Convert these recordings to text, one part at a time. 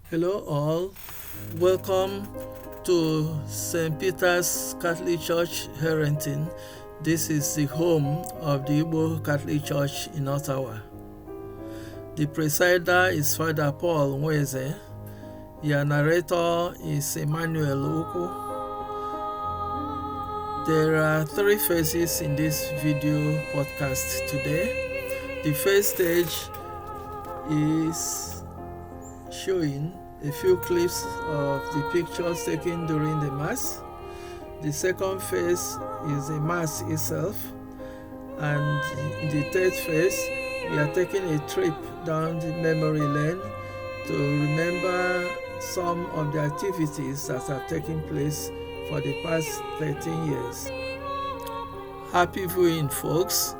Hello, all. Welcome to St. Peter's Catholic Church, Herenton. This is the home of the Igbo Catholic Church in Ottawa. The presider is Father Paul Nweze. Your narrator is Emmanuel Uku. There are 3 phases in this video podcast today. The first stage is showing a few clips of the pictures taken during the Mass. The second phase is the Mass itself. And in the third phase, we are taking a trip down the memory lane to remember some of the activities that have taken place for the past 13 years. Happy viewing, folks.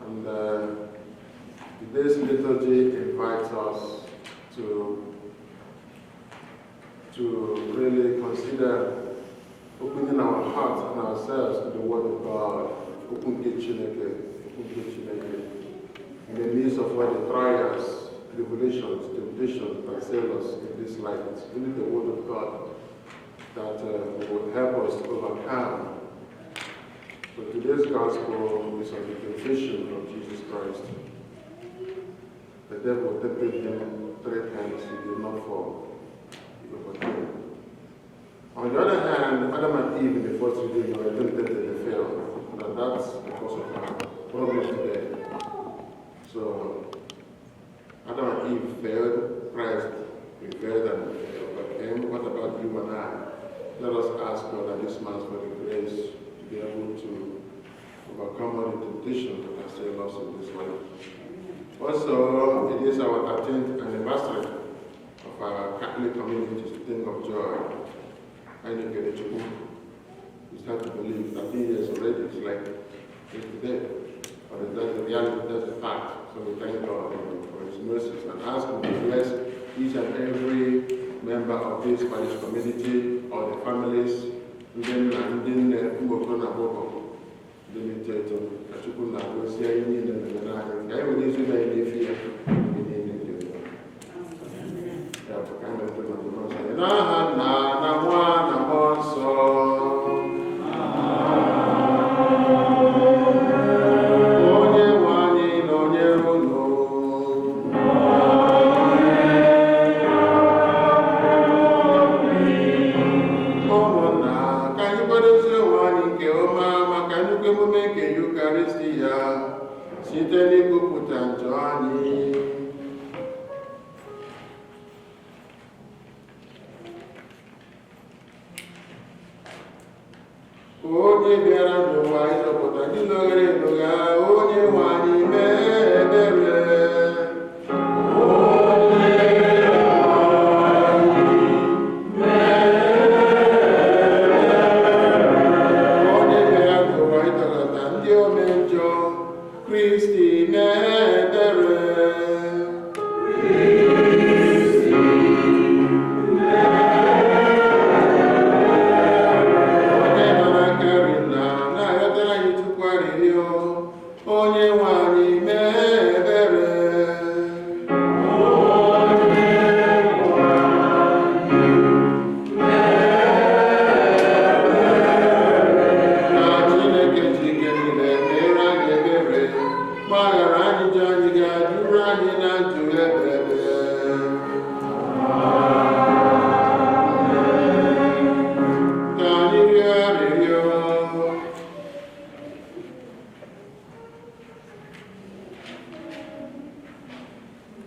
And today's liturgy invites us to really consider opening our hearts and ourselves to the Word of God, in the midst of all the trials, tribulations, temptations that assail us in this life. It's really the Word of God that will help us to overcome. So today's gospel is on the temptation of Jesus Christ. The devil tempted him 3 times, he did not fall. He overcame. On the other hand, Adam and Eve in the first reading were tempted and they failed. And that's because of our problem today. So Adam and Eve failed, Christ prevailed and overcame. What about you and I? Let us ask God at this Mass for the grace to be able to overcome all the temptations that assail us in this life. Also, it is our 13th anniversary of our Catholic community to think of joy. I think it's hard to believe 13 years already, it's like today. But that's the reality, that's the fact. So we thank God for His mercies and ask Him to bless each and every member of this parish community or the families, then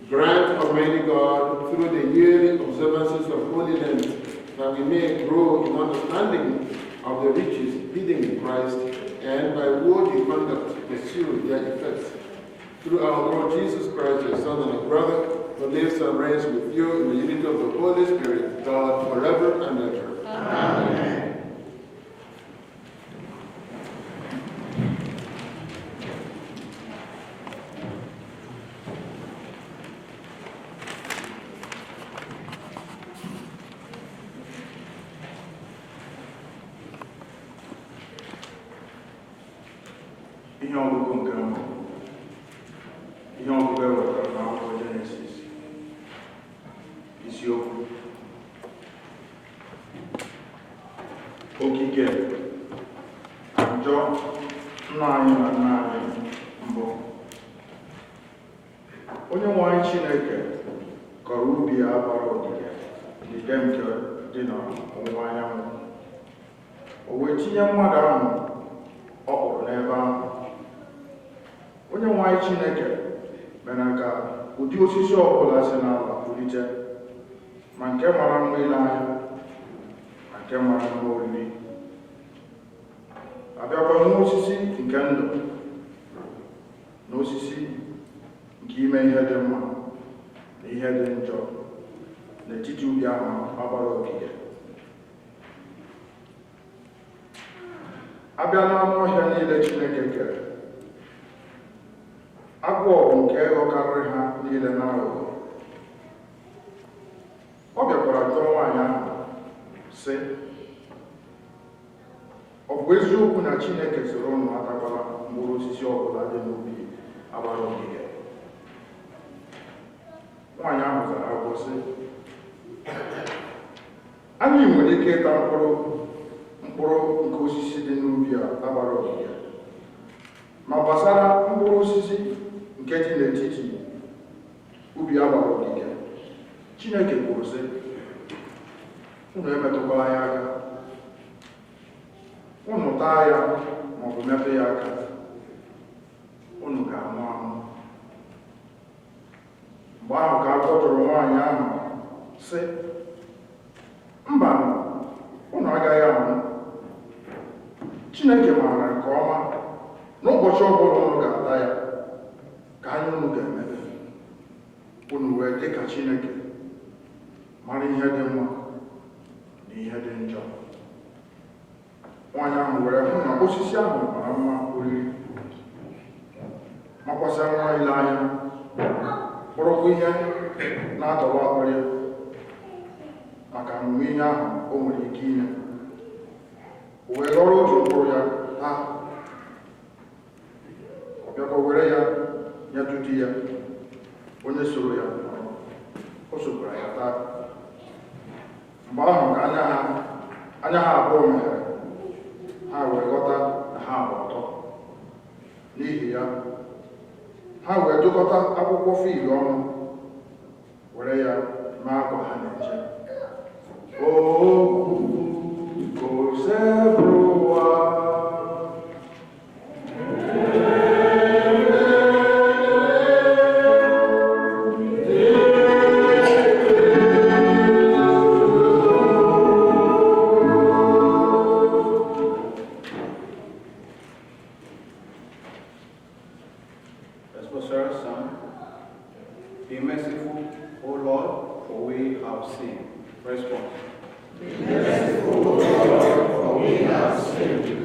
Grant, Almighty God, through the yearly observances of Holy Lent, that we may grow in understanding of the riches hidden in Christ, and by worthy conduct pursue their effects. Through our Lord Jesus Christ, your Son and our brother, who lives and reigns with you in the unity of the Holy Spirit, God, forever and ever. Amen. Ihe ọgụgụ nke mbụ, ihe ọgụgụ ewetara n'akwụkwọ Jenesis, isiokwu okike njọ nna anyị na nna anyị mbụ. Onye nwe anyị Chineke kọrọ ubi ya gbara ogige nke dị n'ọwụwa anyanwụ. O wee tinye mmadụ ahụ ọ kpụrụ n'ebe ahụ. Onye nwe anyị Chineke mere ka ụdị osisi ọbụla si n'ala pụlite, ma nke mara mma ile anya ma nke mara mma oriri. Abịakwa n'osisi nke ndụ na osisi nke ime ihe dị mma na ihe dị njọ n'etiti ubi ahụ agbara ogige. Abịa n'anụ ọhịa niile Chineke kere, agwọ bụ nke ghọkarịrị ha niile n'aghụghọ. Ọ bịakwara jụọ nwaanyị ahụ sị, ọ bụ eziokwu na Chineke sịrị ụnụ atakwala mkpụrụ osisi ọbụla dị n'ubi agbara ogige? Nwaanyị ahụ zara agwọ sị, anyị nwere ike ịta mkpụrụ nke osisi dị n'ubi a agbara ogige, ma gbasara mkpụrụ osisi nke dị n'etiti ubi agbara ogige, Chineke kwuru sị, unu emetụkwala ya aka, unu taa ya maọbụ metụ ya aka, unu ga-anwụ anwụ. Mgbe ahụ ka agwọ jụrụ nwaanyị ahụ sị, mba, unu agaghị anwụ. Chineke maara nke ọma n'ụbọchị ọbụla unu ga-ata ya ka anya unu ga-emepe, unu wee dị ka Chineke, mara ihe dị mma na ihe dị njọ. Nwaanyị ahụ were hụ na osisi ahụ mara mma oriri, makwasịa nwa ile anya, bụrụkwa ihe na-atọrọ akpịrị maka mgbe ihe ahụ o nwere ike ime. O wee ghọrọ otu mkpụrụ ya taa. Ọ bịakwa were ya nyetụ di ya, onye soro ya, o sokwara ya taa. Mgbe ahụ ka anya ha abụọ meghere, ha wee ghọta na ha bụ ọtọ. N'ihi ya, ha wee dụkọta akwụkwọ fiig ọnụ, were ya mee akwa ha na-eche. Be merciful, O Lord, for we have sinned. Response. Be merciful, O Lord, for we have sinned.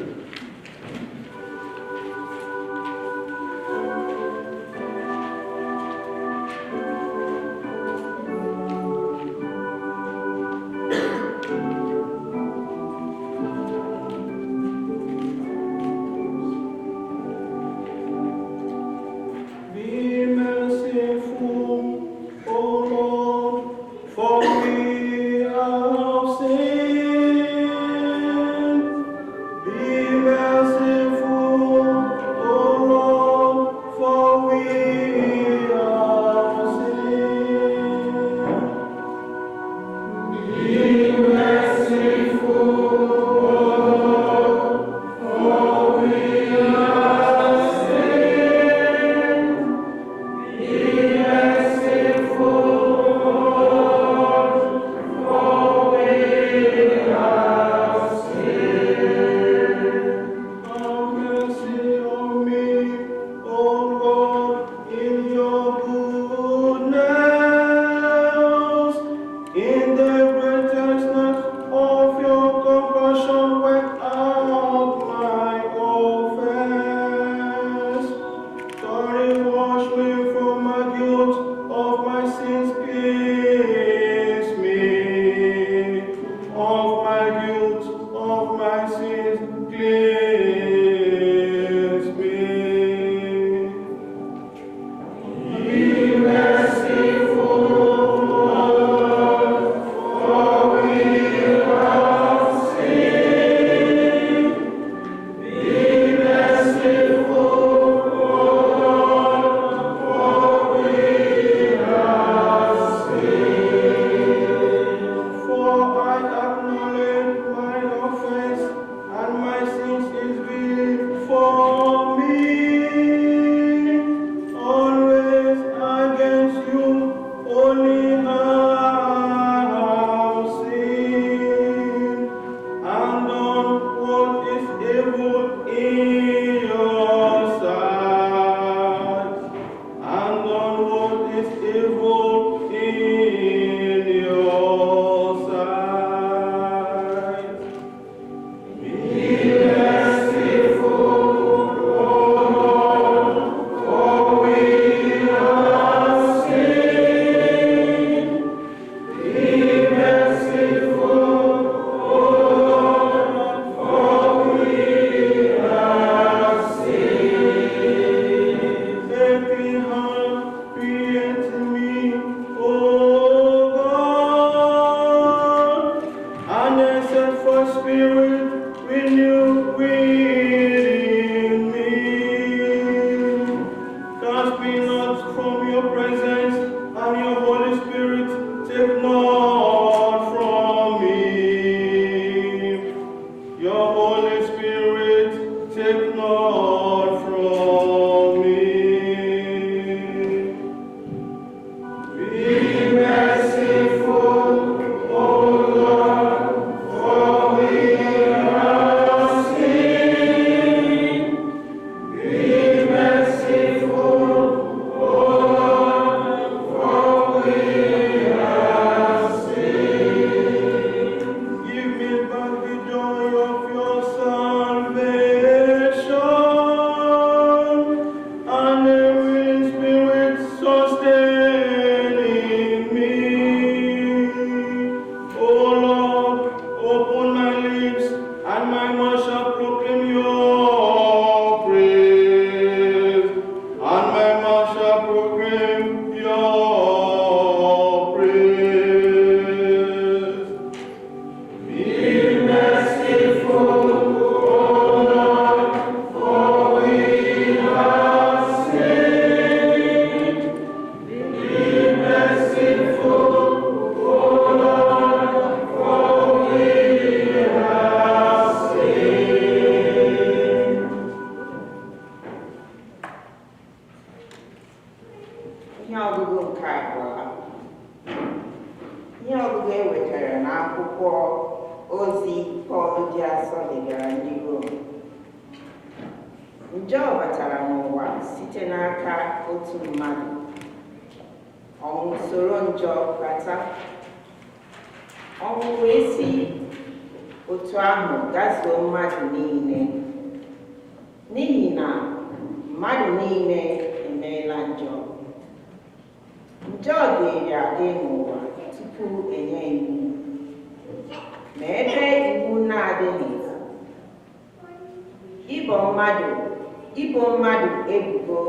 Ibo mmadụ ebubo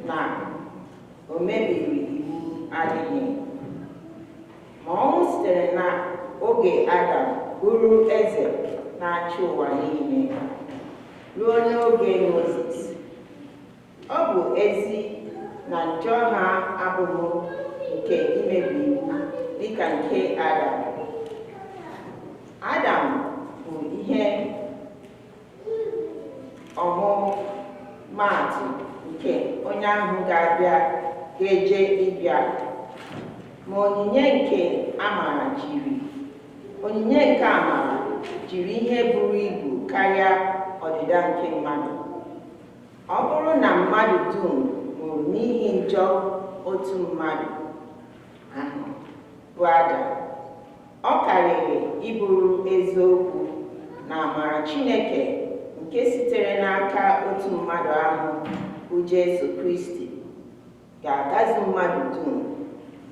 na o mebiri iwu adịghị. Ma ọnwụ sitere na oge Adam bụrụ eze na-achị ụwa niile ruo n'oge Mozis. Ọ bụ ezi na njọ ha abụghị nke imebi iwu dịka nke Adam. Adam bụ ihe ọmụmaatụ nke onye ahụ ga-eje ịbịa, ma onyinye nke amara jiri ihe buru ibu karịa ọdịda nke mmadụ. Ọ bụrụ na mmadụ dum nwụrụ n'ihi njọ otu mmadụ ahụ bụ Adam, ọ karịrị ịbụrụ eziokwu na amara Chineke nke sitere n'aka otu mmadụ ahụ bụ Jesu Kristi ga-agazu mmadụ dum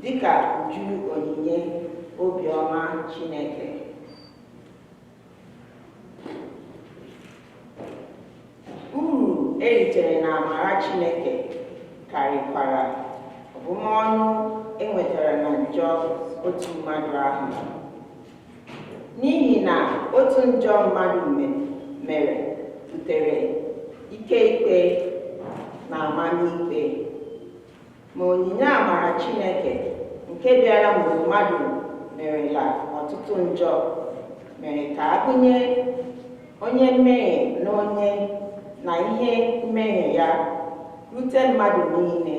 dịka uju onyinye obiọma Chineke. Uru eritere na amara Chineke karịkwara ọbụmọnụ enwetara na njọ otu mmadụ ahụ. N'ihi na otu njọ mmadụ mere butere ike ikpe na amamikpe, ma onyinye amara Chineke nke bịara mgbe mmadụ merela ọtụtụ njọ mere ka agụnye onye mmehie na onye na ihe mmehie ya rute mmadụ niile.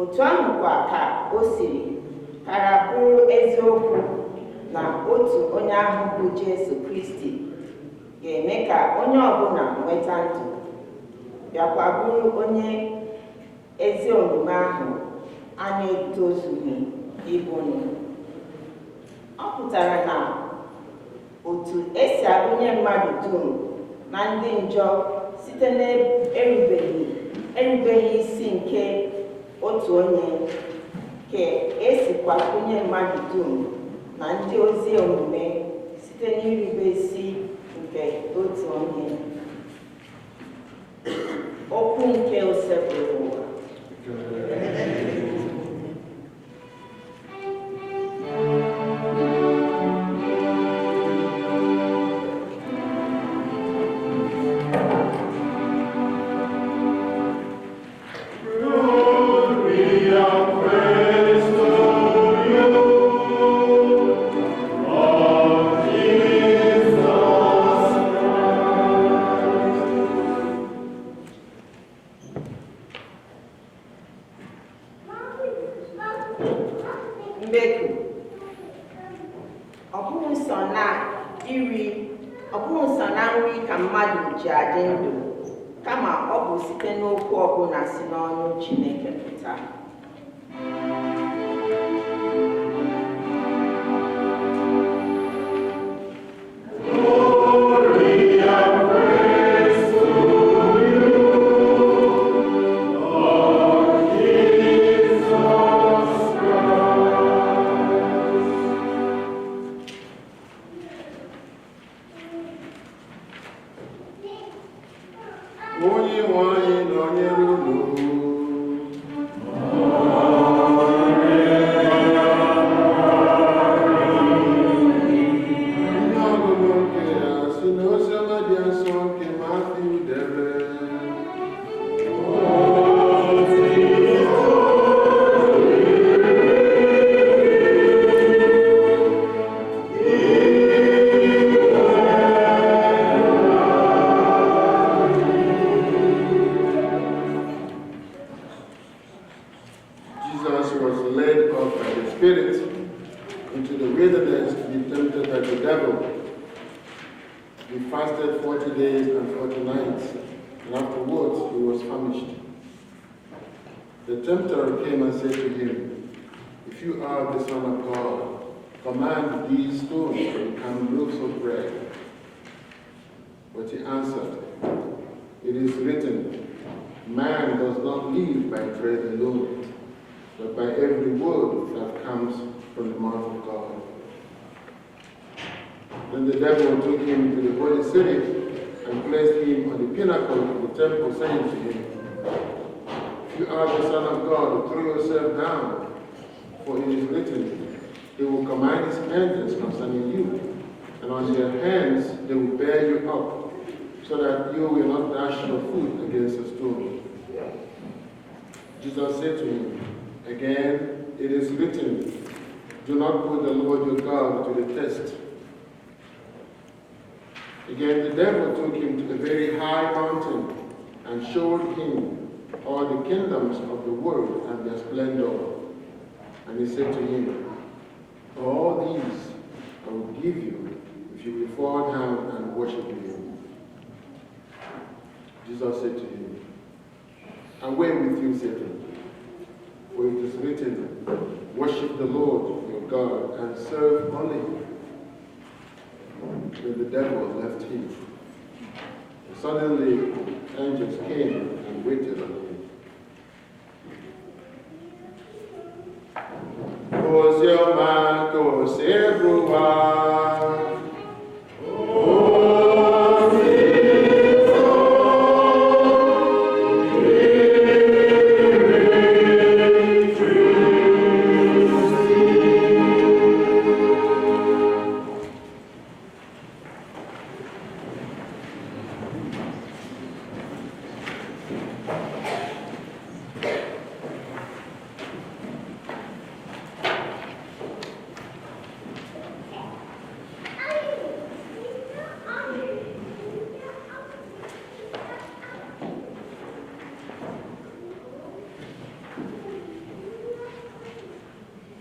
Otu ahụkwa ka o siri kara bụrụ eziokwu na otu onye ahụ bụ Jesu Kristi ga-eme ka onye ọbụla nweta ndụ, bịakwa bụrụ onye ezi omume ahụ a na-etozughị ịbụ ndụ. Ọ pụtara na otu esi agụnye mmadụ dum na ndị njọ site n'erubeghị isi nke otu onye, ka esikwa gụnye mmadụ dum na ndị ozi omume site n'irube isi nke otu onye. Okwu nke usekpụrụ ụwa. mbeku. Ọ bụghị sọ na nri ka mmadụ ji adị ndụ, kama ọ bụ site n'okwu ọbụla si n'ọnụ Chineke pụta. The tempter came and said to him, "If you are the Son of God, command these stones to become loaves of bread." But he answered, "It is written, man does not live by bread alone, but by every word that comes from the mouth of God." Then the devil took him to the holy city and placed him on the pinnacle of the temple, saying to him, "If you are the Son of God, throw yourself down, for it is written, He will command His angels concerning you, and on their hands they will bear you up, so that you will not dash your foot against a stone." Jesus said to him, "Again, it is written, do not put the Lord your God to the test." Again, the devil took him to a very high mountain and showed him all the kingdoms of the world and their splendor. And he said to him, "All these I will give you if you will fall down and worship me." Jesus said to him, "Away with you, Satan, for it is written, worship the Lord your God and serve only Him." Then the devil left him. Suddenly, angels came and waited on him. Ozioma ka o si ebuwa.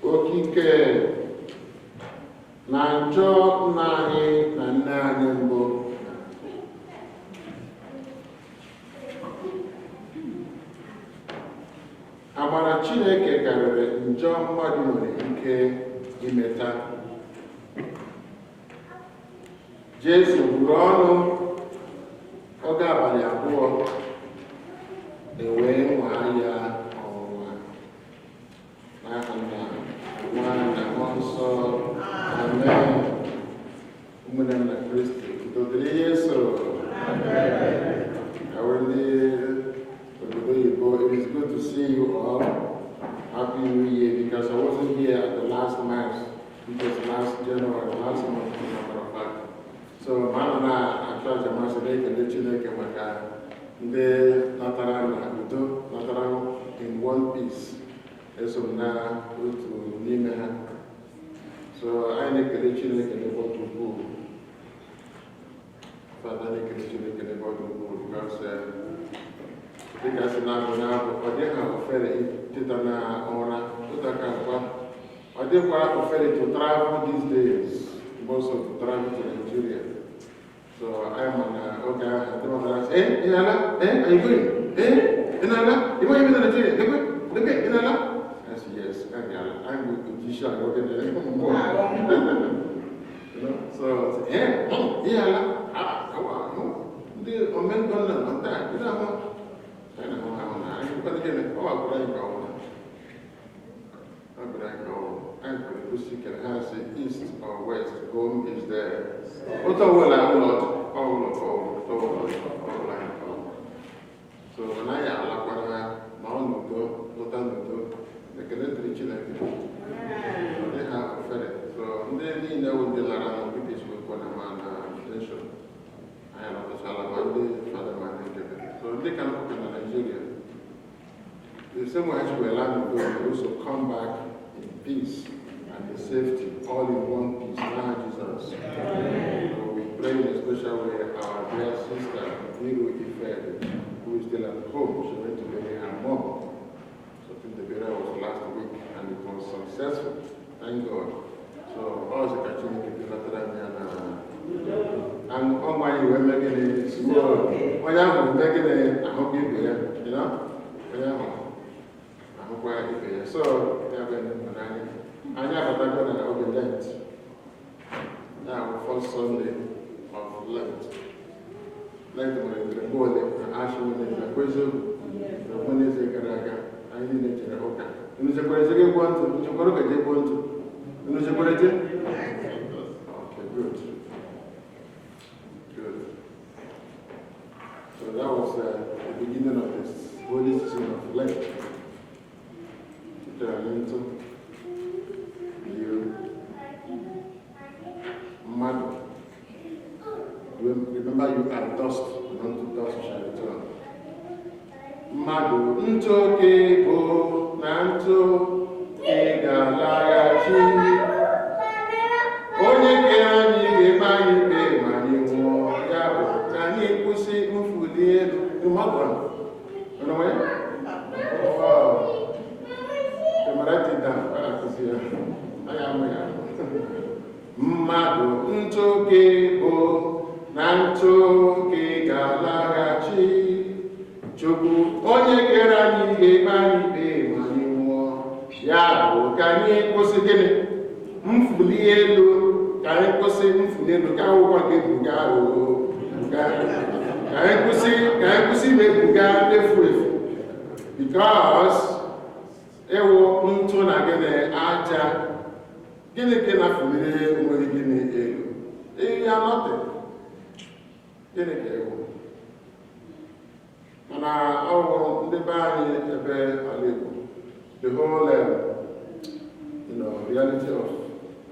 Okike na njọ nna anyị na nne anyị mbụ, amara Chineke karịrị njọ mmadụ nwere ike imeta. Jesu buru ọnụ oge abalị abụọ wee nwaa ya ọnwụnwa. N'aha Nna, Nwa na Mmụọ Nsọ. Amen. Ụmụnne m na Kristi, udo dịrị Yesu. Ndị obodo Igbo, it is good to see you all. Happy New Year, because I wasn't here at the last Mass, which was last January, last month, as a matter of fact. So, Mama na achọrọ Mass na-ekele Chineke maka ndị natara na udo, natara in one piece. Eso na otu n'ime ha. So, anyị na-ekele Chineke n'ebe ọ dị ukwuu. Father, na-ekele Chineke n'ebe ọ dị ukwuu, because dịka si na-abụ n'abụ, ọ dịghị ofere teta na ụra, ụta ka nkwa. Ọ quite afraid to travel these days, most of the travel to Nigeria. So I'm on, okay, I don't say, Inala, are you going? Inala, you want to be in Nigeria? Look, Inala? I said, yes, I'm a musician, I'm working there. You know, so, Inala, the American on that, you know, I'm going to get it. Oh, I'm going to go. I'm going to seek and has east or west. Home is there. Ottawa, I'm not. So when I am like Mount Nudo, Nudo, the Canadian children, they have a ferret. So they know the Lara British will call a man attention. I am a Salamande, Father Man. So they can open in Nigeria. The same way as we allow them to also come back in peace and in safety, all in one piece. Now, Jesus. So we pray in a special way our dear sister, Niru Ife, who is still at home. She went to bury her mom. So I think the burial was last week and it was successful. Thank God. So all the Kachini people and on my way making it small. When I'm making it, I hope you there, you know? So, I have a Lent. Now, first Sunday of Lent. Lent is the body, the ashen is the question, the one is a Garaga, I need a Hoka. And the Korea want to, Chokoroka want to, and the Korea. Okay, good. Good. So that was the beginning of this holy season of Lent. Into you, mad. Remember, you are dust, and unto dust shall return. Madu, nto kego, nanto, egalagachi. Onye ke anyị ga-eme anyị ikpe ma anyị nwụọ, ya bụ ka anyị kwụsị mfuli elu. Mmadụ mmadụ ntoke bụ na ntoke ga-alaghachi. Chukwu onye kere anyị ga-ekpe anyị ikpe ma anyị nwụọ, ya bụ ka anyị kwụsị gịnị? Mfuli elu, ka anyị kwụsị mfuli elu, ka akwụkwọ ga-ebuga ahụhụ, ka anyị kwụsị imebuga efu efu. Because ewu ntụ na gịnị aja, gịnị ka na-afụliri enweghị gịnị elu? Ihe anọtị, gịnị ka ewu? Mana ọwụ ndị be anyị ebe ala Igbo, the whole reality of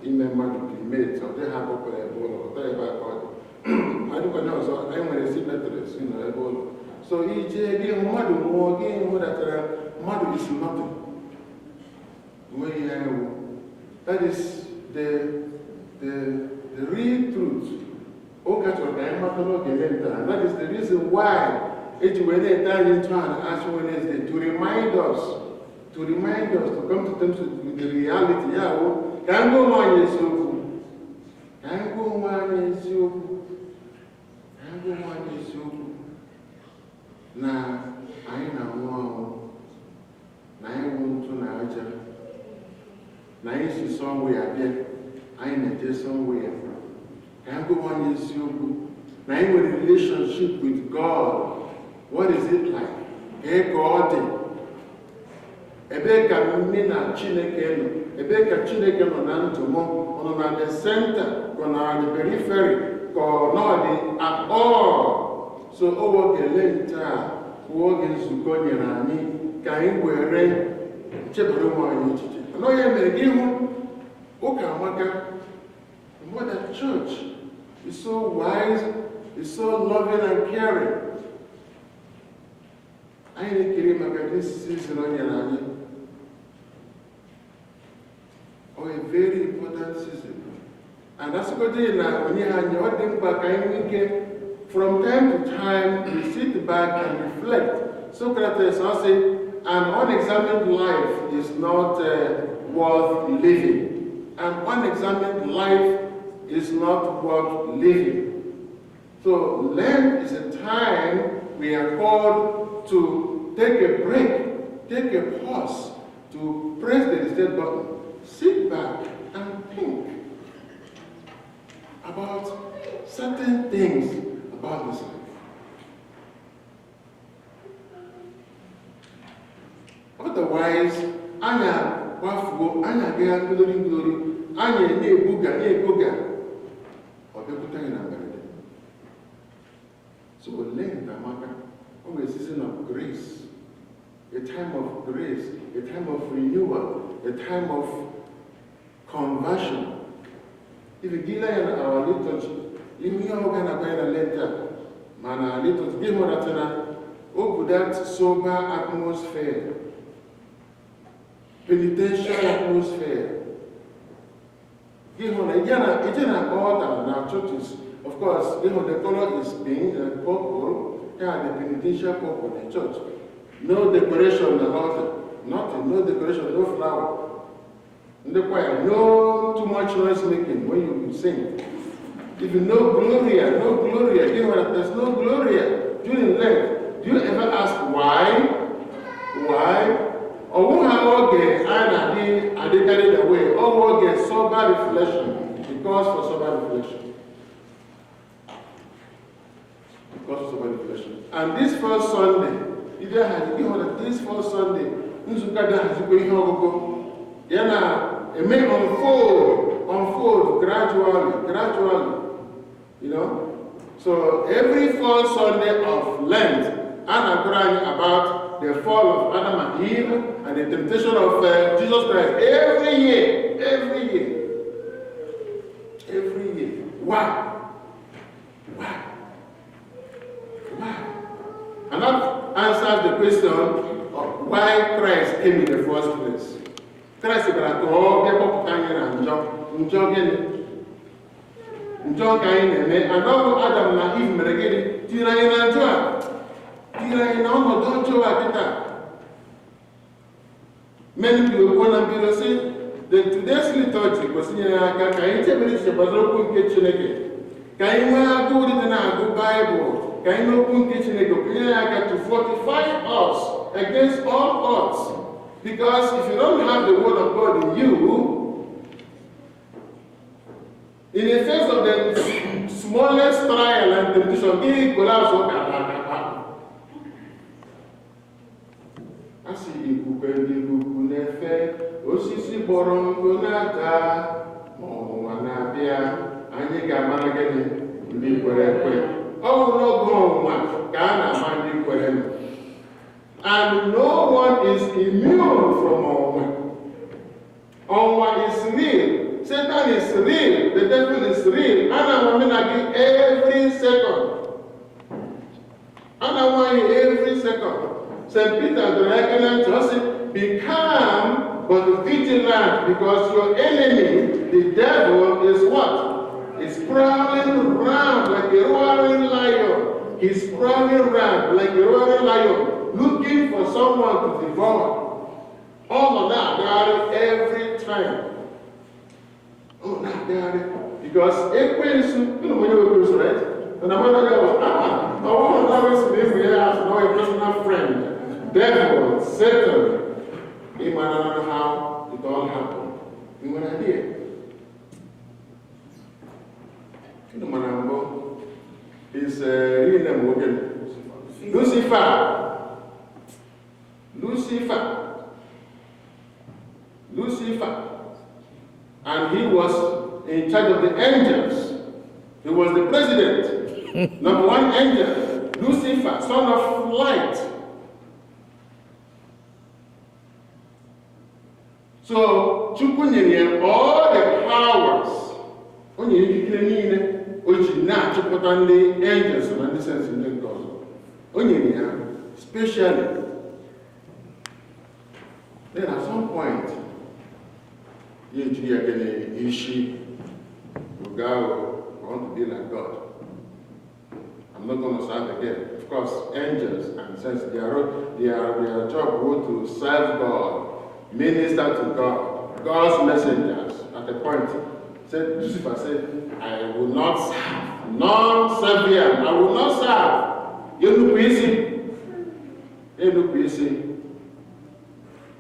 ime mmadụ primate, ọ dịghị akpọkọrọ ebe ụlọ, ọ dịghị ebe aka ọ dị. Adịkwanye ọzọ, anyị nwere cemeteries ebe ụlọ. So ije gị mmadụ nwụọ, gị hụdatara mmadụ is nothing. That is the real truth. And that is the reason why it went into an Ash Wednesday to remind us to come to terms with the reality. Can go on na anyị na-anwụ ọnwụ, na anyị nwụ ntụ na aja, na anyị si somewhere abịa, anyị na-eje somewhere. Ka anyị gụwa anyị eziokwu na anyị nwere relationship with God. What is it like? Ka ọ dị? Ebee ka mme na Chineke nọ? Ebee ka Chineke nọ na ndụ m? Ọ nọ na the center, ka ọ nọ na the periphery, ka ọ nọ dị at all? So oge Lent a bụ oge nzukọ nyere anyị ka anyị were chebere ụmụ anyị echiche. Anọghị mere gị hụ ụka amaka. What the church is so wise, is so loving and caring. Anyị na-ekiri maka this season o nyere anyị. Oh, a very important season. And that's what they na onye anyị ọ dị mkpa ka anyị nwee ike. From time to time, we sit back and reflect. Socrates also said, an unexamined life is not worth living. an unexamined life is not worth living. So Lent is a time we are called to take a break, take a pause, to press the reset button, sit back and think about certain things about this life. Otherwise, anya wafugo, anya gaya glory, anya ne-ebuga, so Lent, a season of grace, a time of grace, a time of renewal, a time of conversion. If you give our liturgy, if we are going to Lent, man, liturgy, give more that sober atmosphere, penitential atmosphere. Give on again, order in our churches. Of course, the color is pink and purple, and the penitential purple in the church. No decoration on the altar, nothing, no decoration, no flower. In the choir, no too much noise making when you sing. If you know Gloria, there's no Gloria during Lent. Do you ever ask why? Why? Or how okay, and are they carried away? Or okay, sober reflection. Because for sober reflection. Because for sober reflection. And this first Sunday, this first Sunday, it may unfold gradually. You know? So every first Sunday of Lent, I'm crying about the fall of Adam and Eve and the temptation of Jesus Christ. Every year. Why? And that answers the question of why Christ came in the first place. Christ is going to go, John Cain and Adam and Eve Meregedi, Tira in many people want to say that today's liturgy was in a Bible, to fortify us against all odds. Because if you don't have the word of God in you, in the face of the smallest trial and temptation, it collapses. Asi ikuku nefe osisi borongo nata mo wanabia anyị ga-amara gịnị ndị kwere ekwe ọ bụ n'oge ọnwa ka a na-ama ndị kwere. And no one is immune from ọnwa. Ọnwa is real. Satan is real. The devil is real. Every second. Every second. St. Peter the Reckoner tells it, be calm but vigilant, because your enemy, the devil, is what? Is prowling around like a roaring lion. He's prowling around like a roaring lion, looking for someone to devour. All of that, God, every time. Oh, not God. Because you know when you right? And I'm not going to I want to always live here as a personal friend. Devil, Satan, he might not know how it all happened. You know what I did? You know what I'm going? His real name was Lucifer. And he was in charge of the angels. He was the president. Number one angel, Lucifer, son of light. So, Chukwu nyere all the powers. O nyere ikike niile o ji na-achịkọta ndị angels na ndị sense ndị nke ọzọ. O nyere ya specially. Then at some point, you get ishi, you want to be like God. I'm not going to serve again. Of course, angels and sense their job was to serve God. Minister to God. God's messengers at the point. Said Lucifer said, I will not serve. Non-servient. I will not serve. You look easy. You look easy.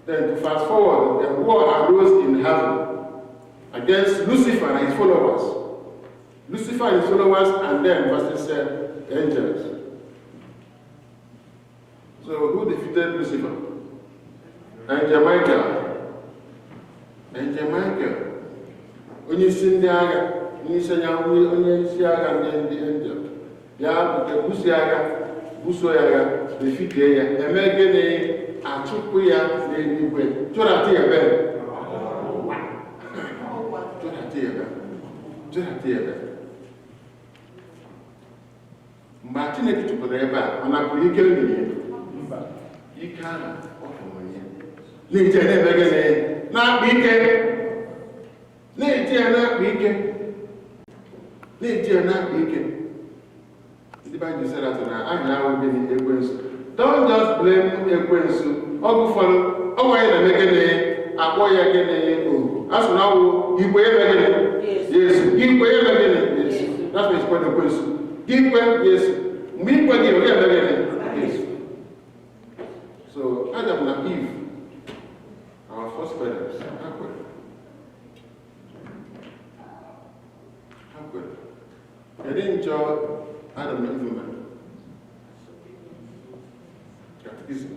Then to fast forward, the war arose in heaven against Lucifer and his followers. Lucifer and his followers, and then verse said, angels. So who defeated Lucifer? Angel Michael. Angel Michael. Onye isi ndị agha, onye isi agha ndị angel. Ya nke busi agha, buso ya agha, defeatie ya. Eme gịnị achụpụ ya n'eluigwe. Chụrata ya ebe. Chụrata ya ebe. Chụrata ya ebe. Mgbe Chineke chụpụtara ebe a, ọ napụrụ ike mmiri. Ike ahụ ọ fọrọ ya. Na-eji ya na-eme gịnị? Na-akpa ike. Na-eji ya na-akpa ike. Na-eji ya na-akpa ike. Ndị Baịbụl sịrị atụ na anyị ahụ gịnị ekwensu. Don't just blame ekwensu. Ọ bụ ụfọdụ, ọ nwere na-eme gịnị akpọ ya gịnị ohu. A sị na ọ bụ igwe ya eme gịnị? Yesu. Igwe ya eme gịnị? Yesu. That's why it's called ekwensu. Igwe Yesu. Mgbe ikwe gị ọ ga-eme gịnị? Yesu. So Adam and Eve, our first parents, they didn't enjoy Adam and Eve, man. Catechism.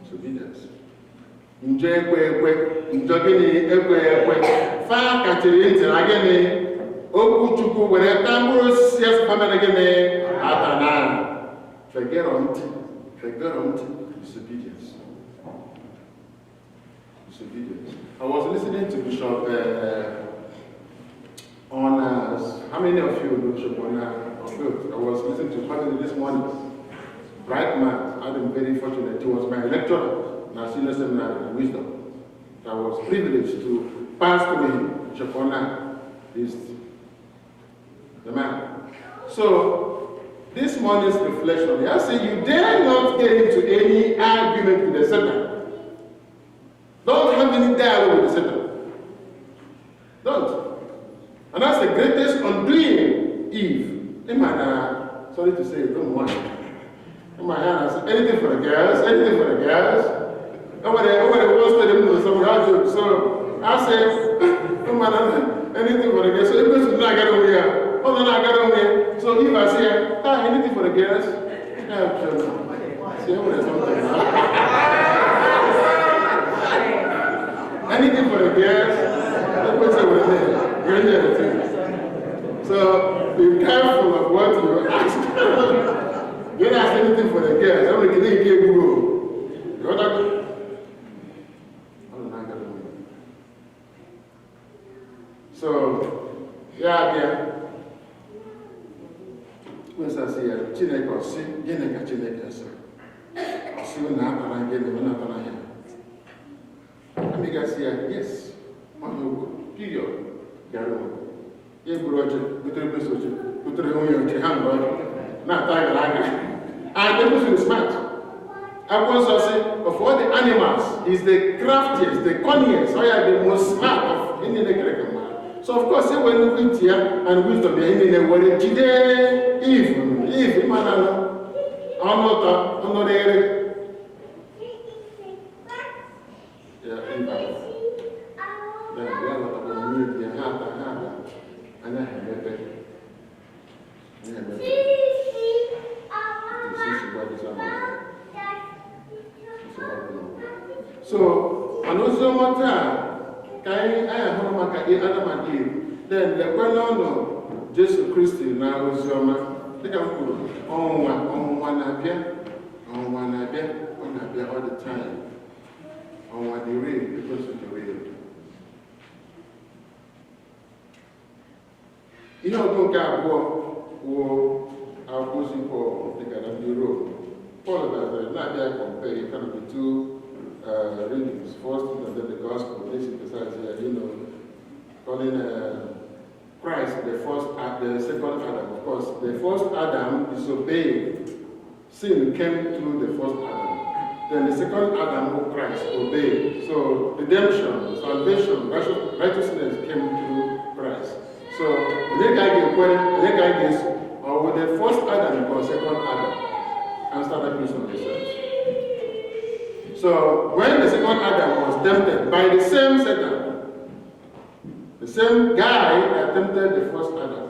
Disobedience. Enjoy enjoy fa kachiri ntị na gịnị okwu Chukwu were ka mkpụrụ osisi ya famere gịnị atana. Forget on disobedience. Disobedience. I was listening to Bishop Honors. How many of you know Bishop Honors? I was listening to him this morning. Bright man. I've been very fortunate. He was my lecturer in our senior seminary in Wisdom. I was privileged to pass through him. Bishop Honors is the man. So, this morning's reflection, I say you dare not get into any argument with the Satan. Don't have any dialogue with the Satan. Don't. And that's the greatest undoing Eve. Sorry to say, don't want. In my hand, I said, anything for the girls, anything for the girls. Nobody wants to do something. So I said, anything for the girls. So it goes to not get over here. Oh, no, I got on here. So if I say, anything for the girls? Yeah, sure. See, anything for the girls? So be careful of what you ask. Don't ask anything for the girls. I'm going to give you a go. So, yeah. When I say, Chineke or sin, Yeneka Chineke, sir. Or sin, not on again, not on him. I make us say, yes, period. Garo. Ye Broja, with the message, put the hand, not tiger. And the person is smart. I want to say, of all the animals, he's the craftiest, the cunniest, so yeah, the most smart of any man. So of course, when you eat here and wisdom, you're in the word today, Eve, man, I'm there. Yeah, we are not about you, and I have a so, and also matter. Kai aya hono maka Adam and Eve. Then the kwano Jesus Christ na ozioma. Take am kuru. Onwa na bia all the time. Onwa the real because of the real. You know go go wo akosi for the kind of the road. Paul that na bia compare you kind of the two readings, first and then the gospel, this emphasizes here, calling Christ the second Adam. Of course, the first Adam disobeyed. Sin came through the first Adam. Then the second Adam, who Christ, obeyed. So redemption, salvation, righteousness came through Christ. So or with the first Adam or second Adam, and started based on themselves. So when the second Adam was tempted by the same Satan, the same guy that tempted the first Adam,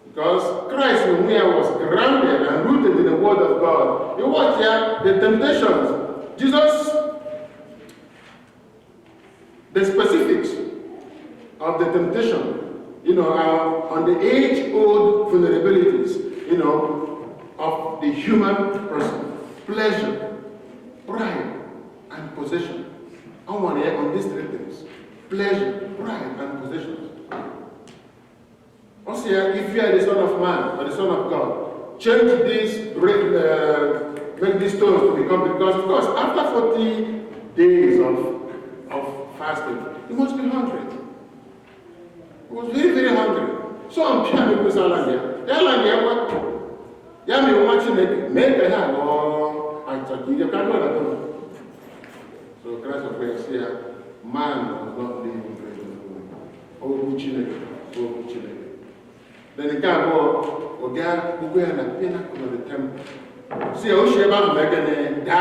because Christ in here was grounded and rooted in the Word of God. You watch here the temptations. Jesus, the specifics of the temptation, are on the age-old vulnerabilities, of the human person. Pleasure, pride, and possession. I want to on these three things. Pleasure, pride, and possessions. Also, if you are the Son of Man or the Son of God, change these, make these stones to become, because of course, after 40 days of fasting, you must be hungry. He was very, very hungry. So I'm trying to put Salandia. Yami watching it, make a hand or I talk you can't know. So Christ of Christ here, man does not live in bread alone. Oh, Chineke. Then the guy go, who go and appear to the temple. See, I share about Megan, da.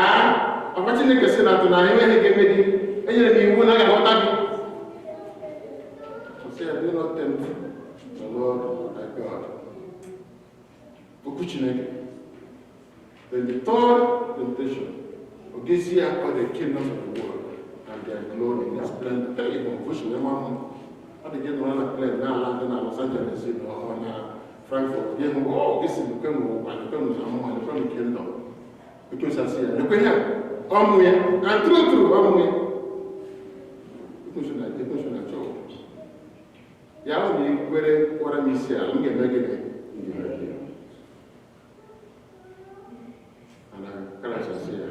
I'm watching the casino tonight, and he gave me, and you will not have what so say, I do not tempt the Lord thy God. Then the third temptation, Ogizia or the kingdoms of the world, and their glory and their splendor. Tell you, how they get on a plane now, London, Los Angeles, or Frankfurt. This is the kingdom. Because I see, look at here, and true, yeah, what I'm saying, and Christ said,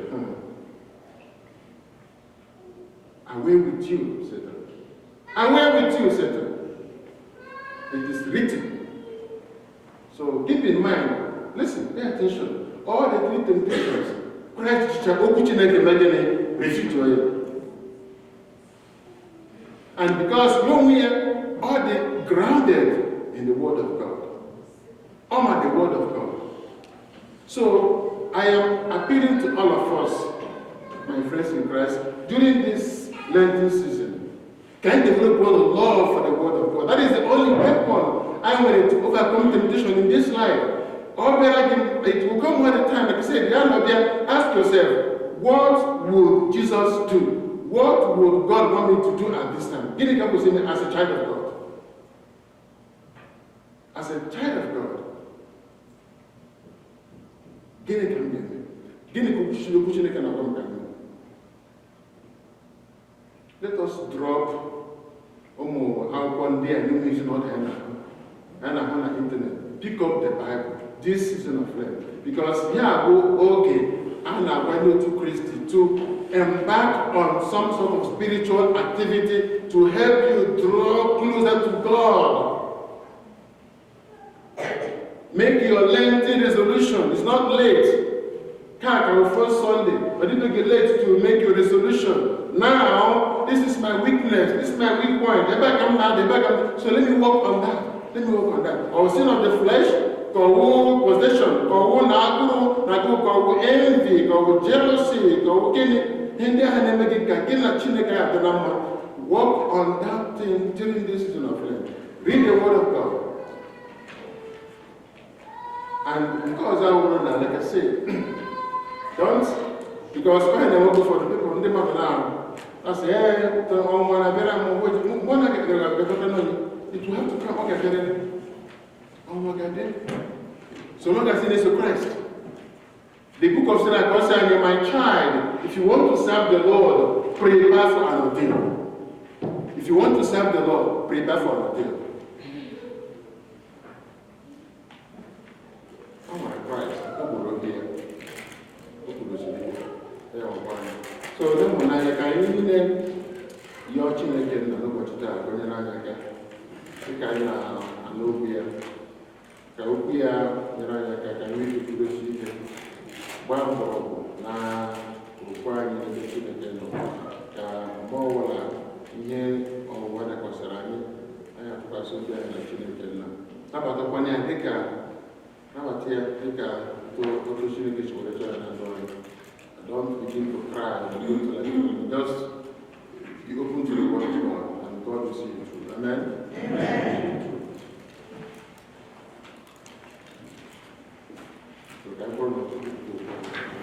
away with you, Satan. Away with you, Satan. It is written. So keep in mind, listen, pay attention. All the three temptations, Christ refute to you. And because when we are all the grounded in the Word of God, honor the Word of God. So I am appealing to all of us, my friends in Christ, during this Lenten season, can develop a love for the Word of God. That is the only weapon I am ready to overcome temptation in this life. Or better, it will come one time, like I said, ask yourself, what would Jesus do? What would God want me to do at this time? Give me as a child of God. As a child of God. Let us drop our internet. Pick up the Bible this season of Lent. Because and I want you to Christy to embark on some sort of spiritual activity to help you draw closer to God. Make your Lenten resolution. It's not late. Our first Sunday, but don't get late to make your resolution. Now, this is my weakness. This is my weak point. So let me work on that. Or sin of the flesh, possession, envy, jealousy, work on that thing during this season of Lent. Read the Word of God. And because I want to, like I said, because when they work for the people, they might now. I say, it will have to come again. Oh my God. So long as it is to Christ. The book of Sirach also says, my child, if you want to serve the Lord, prepare for an ordeal. If you want to serve the Lord, prepare for an ordeal. Oh my Christ. So then when I can your children can know what to tell when you're not na okwu anyị n'ebe Chineke nọ ka mgbe ọbụla ihe ọnwụwa dakwasịrị anyị atụkwasị obi anyị na Chineke nna nabatakwana ya dịka nabata ya dịka otu Chineke si were chọọ ya na ndụ anyị. Don't begin to cry and go to like just be open to the word of God and God will see you through. Amen? Amen. So can I go now?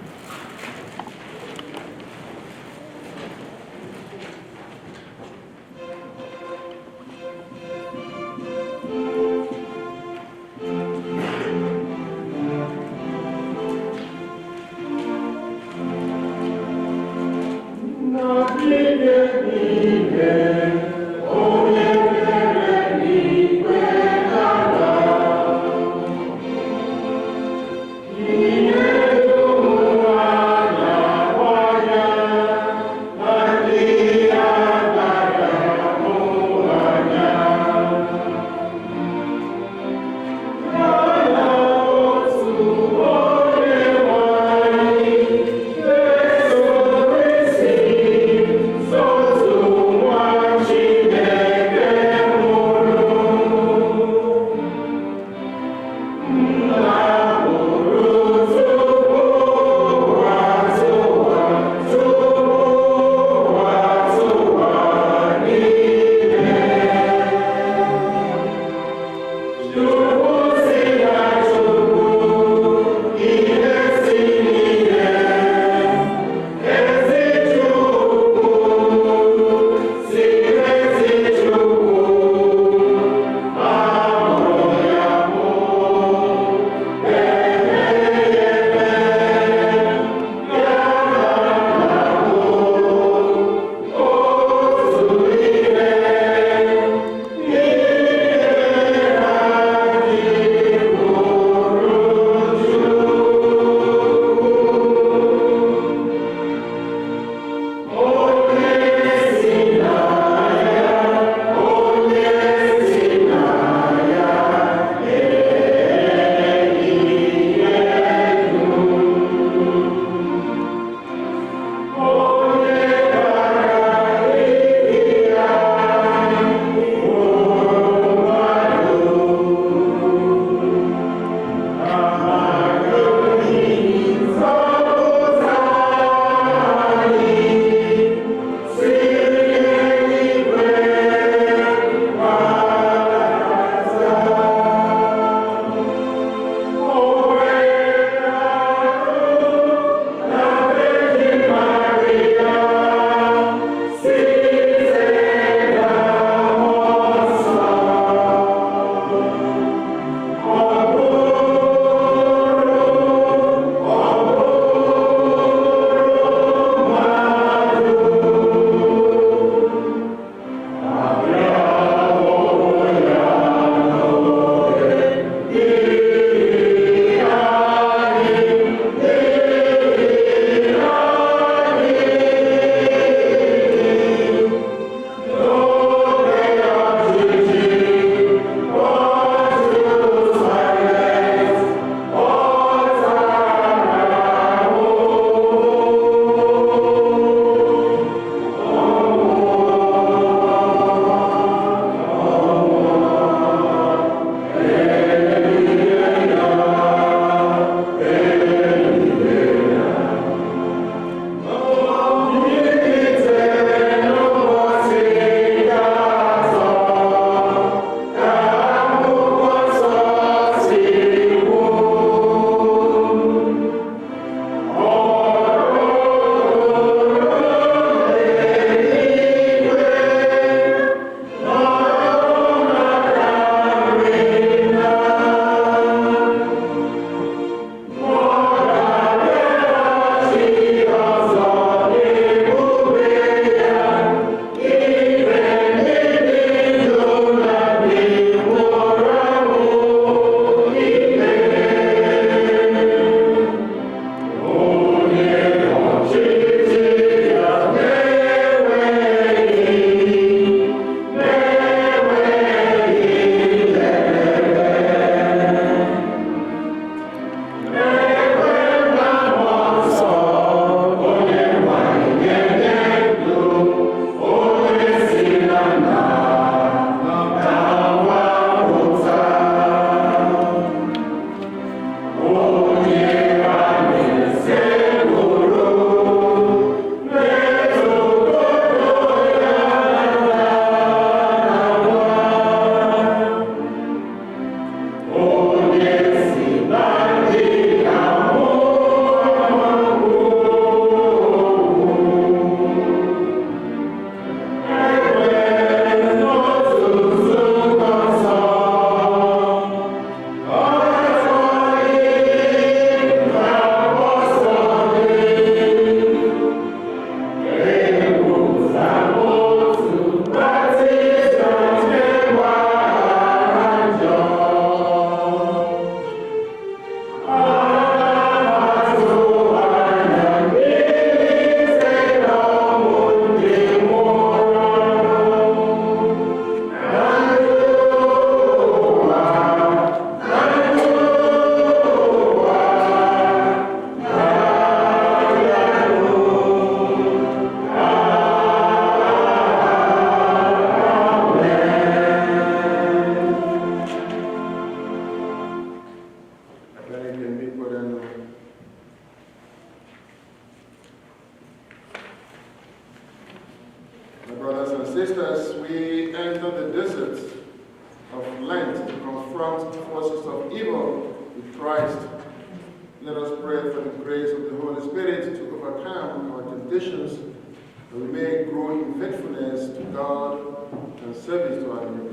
Not as we enter the desert of Lent to confront forces of evil with Christ, let us pray for the grace of the Holy Spirit to overcome our temptations, and we may grow in faithfulness to God and service to our neighbors.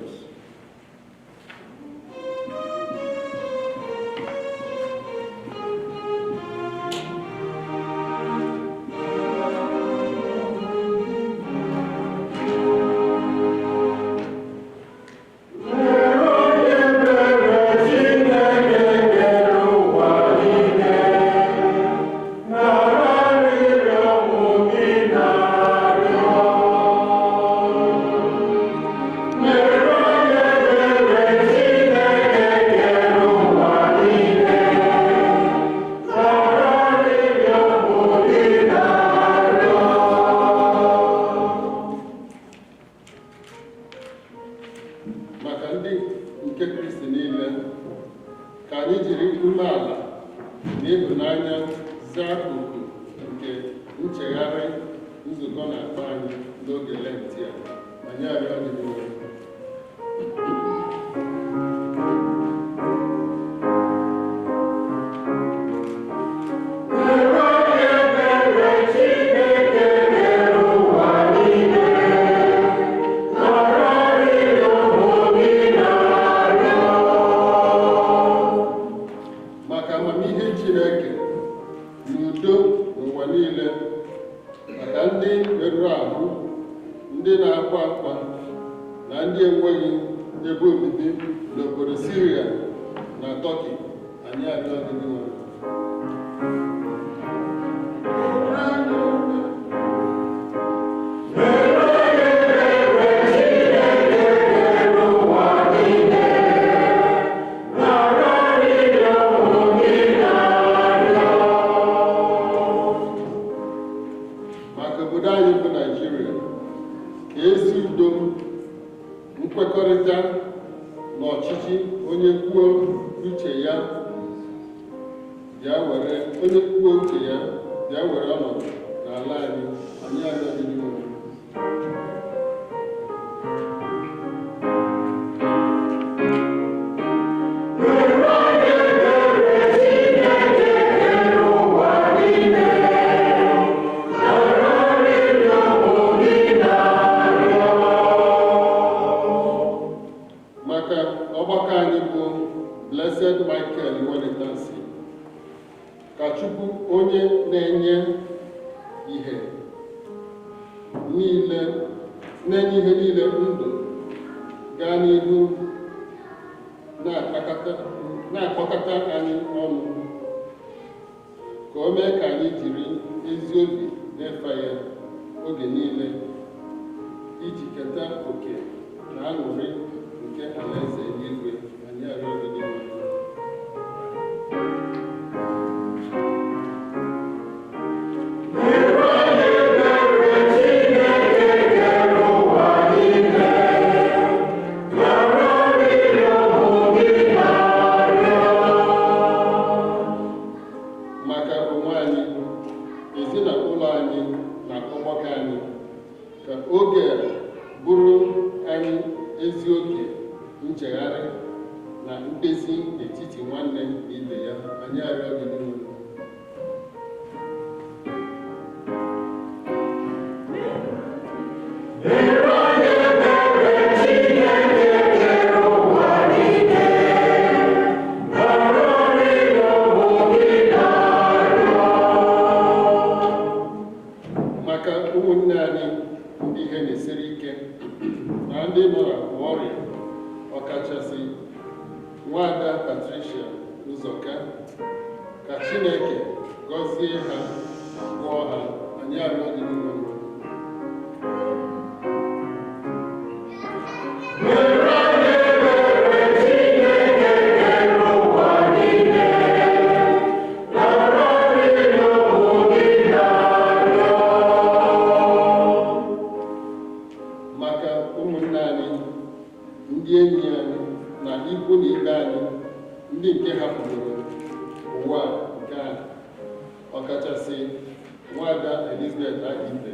Nwada Elizabeth Ibe,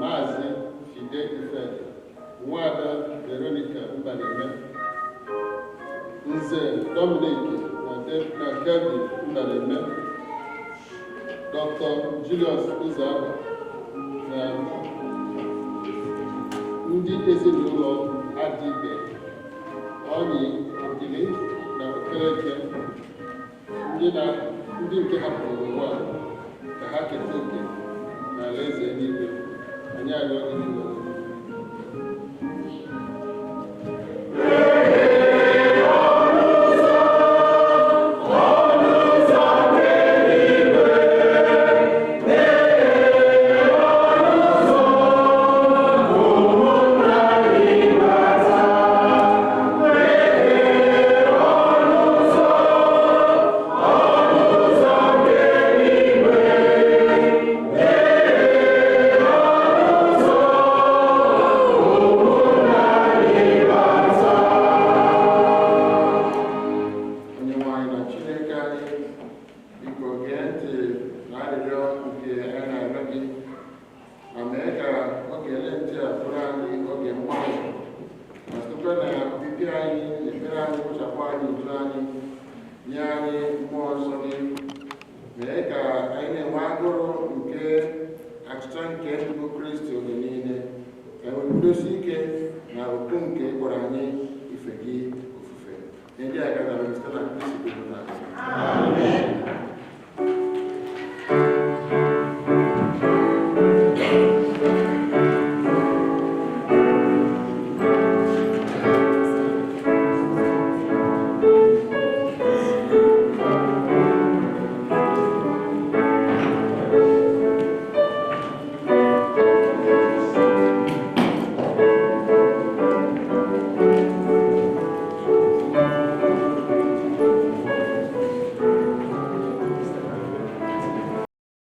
Maazị Fide Ifede, Mbaleme, Nze Dominic na Kevin Mbaleme, Dr. Julius Uzaba na ndị ezinụlọ Adibe, Onyi Ogili na Okereke, ndị nke hapụrụ ụwa ka ha keta oke n'ala eze eluigwe. Anyị arịọ gị n'ụwa. Amen.